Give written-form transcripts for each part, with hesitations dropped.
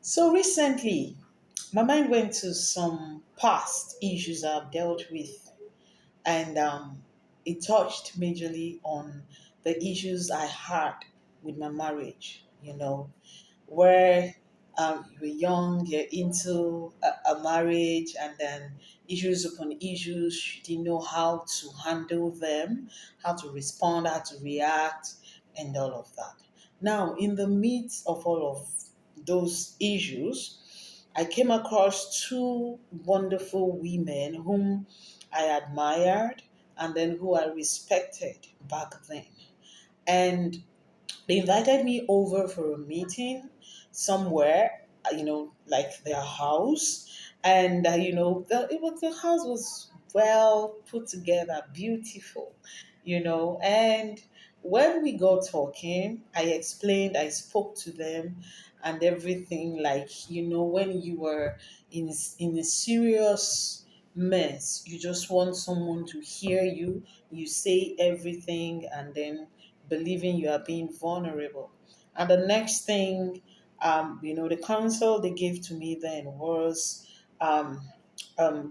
So recently, my mind went to some past issues I've dealt with, and it touched majorly on the issues I had with my marriage. Where you're young, you're into a marriage, and then issues upon issues, you didn't know how to handle them, how to respond, how to react, and all of that. Now, in the midst of all of those issues, I came across two wonderful women whom I admired and then who I respected back then. And they invited me over for a meeting somewhere, like their house. And, the house was well put together, beautiful, And when we got talking, I spoke to them and everything. Like, when you were in a serious mess, you just want someone to hear you, you say everything, and then believing you are being vulnerable. And the next thing, the counsel they gave to me then was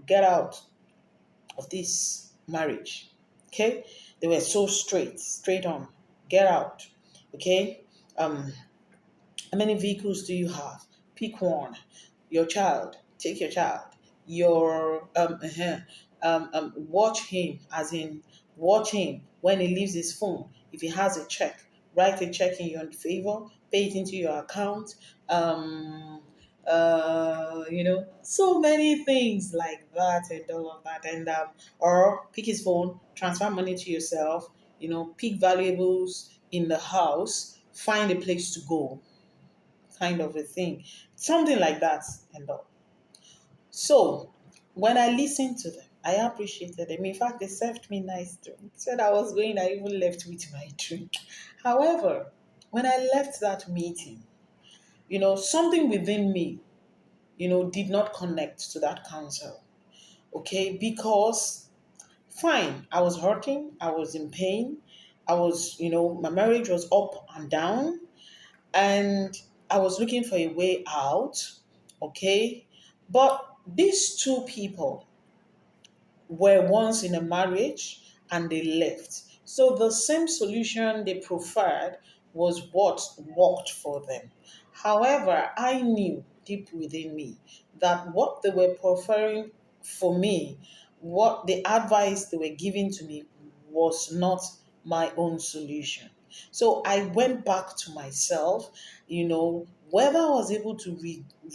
get out of this marriage. Okay? They were so straight on. Get out. Okay? Um, how many vehicles do you have? Pick one. Your child. Take your child. Watch him, as in watch him when he leaves his phone. If he has a check, write a check in your favor, pay it into your account. So many things like that and all of that. And or pick his phone, transfer money to yourself. Pick valuables in the house, find a place to go, kind of a thing. Something like that and all. So when I listened to them, I appreciated them. In fact, they served me nice drink. Said I was going, I even left with my drink. However, when I left that meeting, something within me, did not connect to that counsel. Okay, because fine, I was hurting, I was in pain, my marriage was up and down, and I was looking for a way out. Okay. But these two people were once in a marriage and they left. So the same solution they preferred was what worked for them. However, I knew deep within me that what they were preferring for me, what the advice they were giving to me, was not my own solution. So I went back to myself, whether I was able to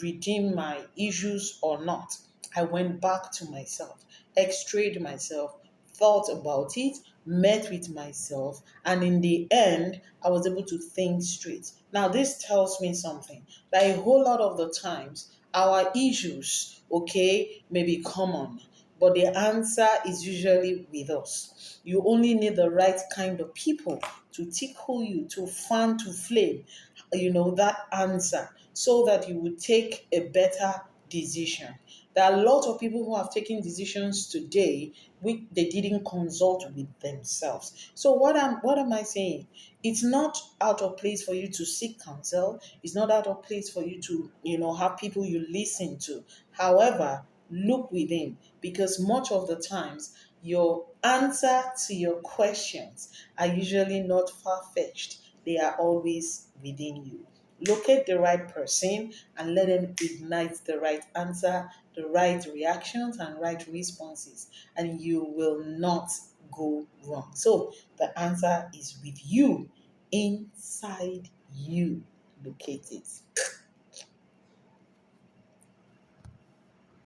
redeem my issues or not. I went back to myself, x-rayed myself, thought about it, met with myself, and in the end, I was able to think straight. Now, this tells me something that a whole lot of the times, our issues, okay, may be common, but the answer is usually with us. You only need the right kind of people to tickle you, to fan to flame, that answer, so that you would take a better decision. There are a lot of people who have taken decisions today which they didn't consult with themselves. So what am I saying? It's not out of place for you to seek counsel. It's not out of place for you to, have people you listen to. However, look within, because much of the times your answer to your questions are usually not far-fetched. They are always within you. Locate the right person and let them ignite the right answer, the right reactions, and right responses, and you will not go wrong. So the answer is with you, inside you. Locate it.